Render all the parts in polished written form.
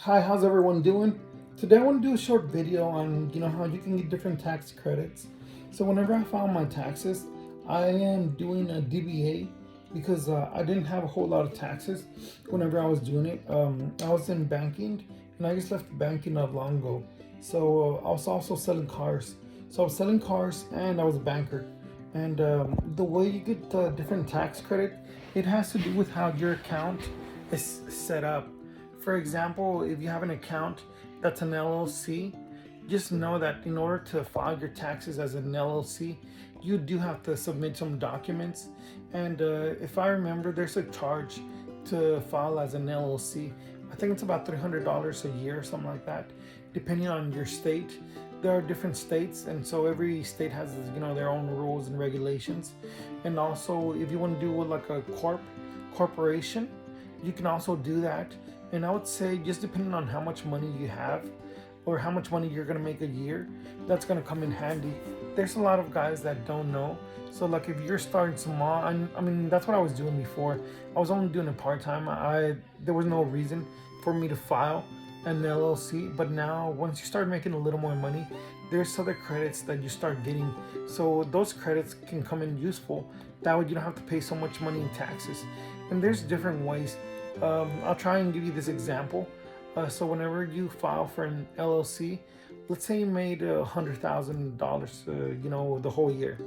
Hi, how's everyone doing? Today I want to do a short video on how you can get different tax credits. So whenever I file my taxes, I am doing a DBA because I didn't have a whole lot of taxes whenever I was doing it. I was in banking and I just left banking not long ago. So I was also selling cars. So I was selling cars and I was a banker. And the way you get different tax credit, it has to do with how your account is set up. For example, if you have an account that's an LLC, just know that in order to file your taxes as an LLC, you do have to submit some documents. And if I remember, there's a charge to file as an LLC. I think it's about $300 a year or something like that, depending on your state. There are different states, and so every state has their own rules and regulations. And also, if you want to do like a corporation, you can also do that. And I would say, just depending on how much money you have or how much money you're going to make a year, that's going to come in handy. There's a lot of guys that don't know. So like if you're starting small, I mean, that's what I was doing before. I was only doing it part-time. There was no reason for me to file an LLC, but now once you start making a little more money, there's other credits that you start getting. So those credits can come in useful. That way you don't have to pay so much money in taxes. And there's different ways. I'll try and give you this example. So whenever you file for an LLC, let's say you made $100,000, the whole year.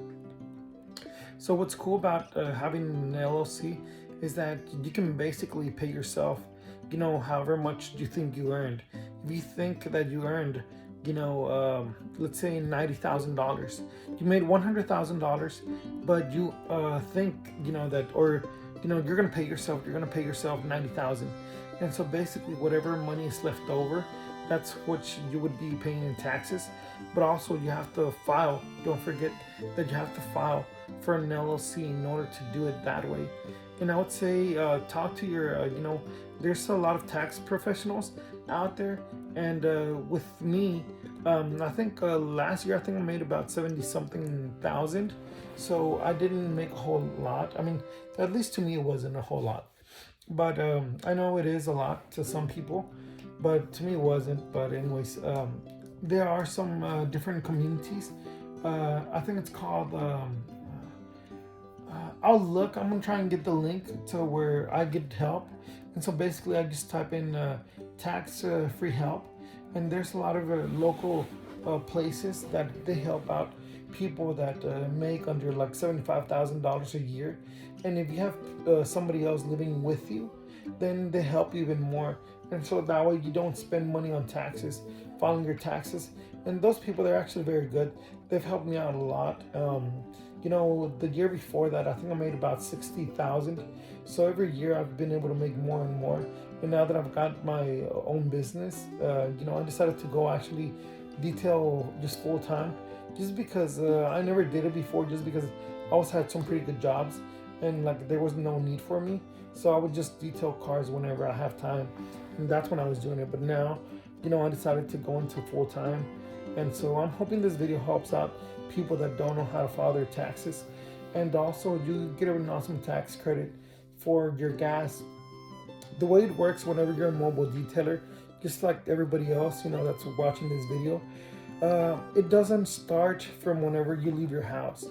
So what's cool about having an LLC is that you can basically pay yourself, however much you think you earned. If you think that you earned, let's say $90,000, you made $100,000, but you think, that, or you're gonna pay yourself. You're gonna pay yourself 90,000, and so basically, whatever money is left over, that's what you would be paying in taxes. But also, you have to file. Don't forget that you have to file for an LLC in order to do it that way. And I would say, talk to your, there's a lot of tax professionals out there, and with me, I think last year I think I made about 70 something thousand. So I didn't make a whole lot. I mean, at least to me, it wasn't a whole lot. But I know it is a lot to some people, but to me, it wasn't. But anyways, there are some different communities. I think it's called. I'll look. I'm gonna try and get the link to where I get help. And so basically, I just type in tax free help, and there's a lot of local places that they help out people that make under like $75,000 a year. And if you have somebody else living with you, then they help you even more. And so that way you don't spend money on taxes, filing your taxes. And those people, they're actually very good. They've helped me out a lot. The year before that, I think I made about 60,000. So every year I've been able to make more and more. And now that I've got my own business, I decided to go actually detail just full time, just because I never did it before, just because I always had some pretty good jobs and like there was no need for me. So I would just detail cars whenever I have time. And that's when I was doing it. But now, I decided to go into full time. And so I'm hoping this video helps out people that don't know how to file their taxes. And also, you get an awesome tax credit for your gas. The way it works whenever you're a mobile detailer, just like everybody else, that's watching this video, it doesn't start from whenever you leave your house.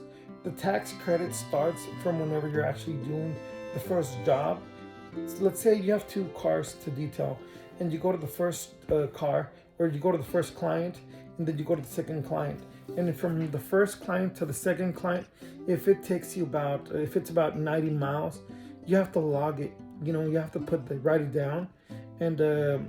The tax credit starts from whenever you're actually doing the first job. So let's say you have two cars to detail, and you go to the first car, or you go to the first client, and then you go to the second client. And from the first client to the second client, if it's about 90 miles, you have to log it. You have to write it down. And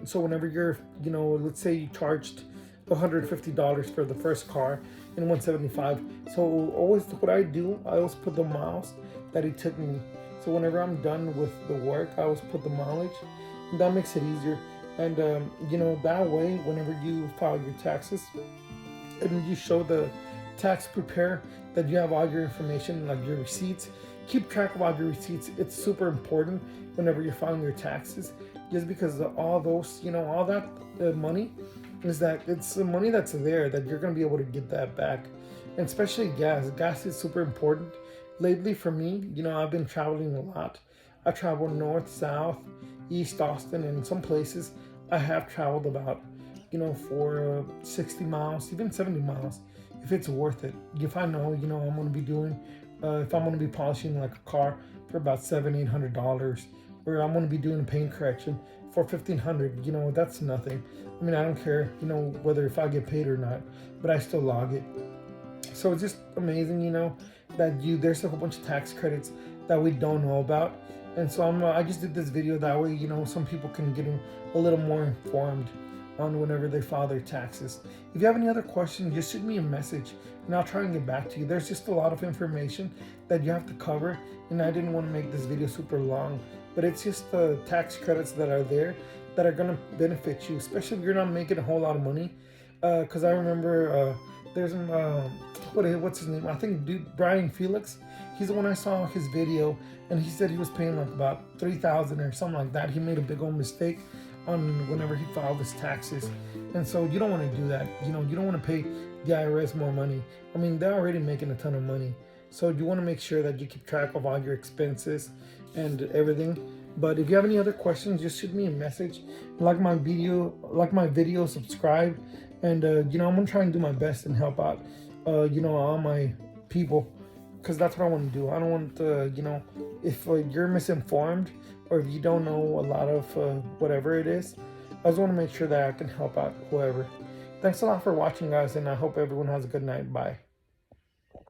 so whenever you're, let's say you charged $150 for the first car and $175. So always what I do, I always put the miles that it took me. So whenever I'm done with the work, I always put the mileage, and that makes it easier. And that way, whenever you file your taxes and you show the tax preparer that you have all your information, like your receipts, keep track of all your receipts. It's super important whenever you're filing your taxes, just because all those, all that money is that it's the money that's there that you're going to be able to get that back. And especially gas. Gas is super important. Lately for me, I've been traveling a lot. I travel north, south, east Austin, and some places I have traveled about, for 60 miles, even 70 miles, if it's worth it. If I know, I'm going to be doing, if I'm going to be polishing like a car for about $700, $800, or I'm going to be doing a paint correction for 1,500, that's nothing. I mean, I don't care, whether if I get paid or not, but I still log it. So it's just amazing, that there's a whole bunch of tax credits that we don't know about. And so I just did this video that way, some people can get a little more informed on whenever they file their taxes. If you have any other questions, just shoot me a message and I'll try and get back to you. There's just a lot of information that you have to cover, and I didn't want to make this video super long, but it's just the tax credits that are there that are going to benefit you, especially if you're not making a whole lot of money. Because I remember there's what's his name? I think Brian Felix. He's the one I saw his video, and he said he was paying like about $3,000 or something like that. He made a big old mistake on whenever he filed his taxes, and so you don't want to do that. You don't want to pay the IRS more money. I mean, they're already making a ton of money, so you want to make sure that you keep track of all your expenses and everything. But if you have any other questions, just shoot me a message. Like my video, subscribe, and I'm gonna try and do my best and help out, all my people, because that's what I want to do. I don't want if you're misinformed or if you don't know a lot of whatever it is, I just want to make sure that I can help out whoever. Thanks a lot for watching, guys, and I hope everyone has a good night. Bye.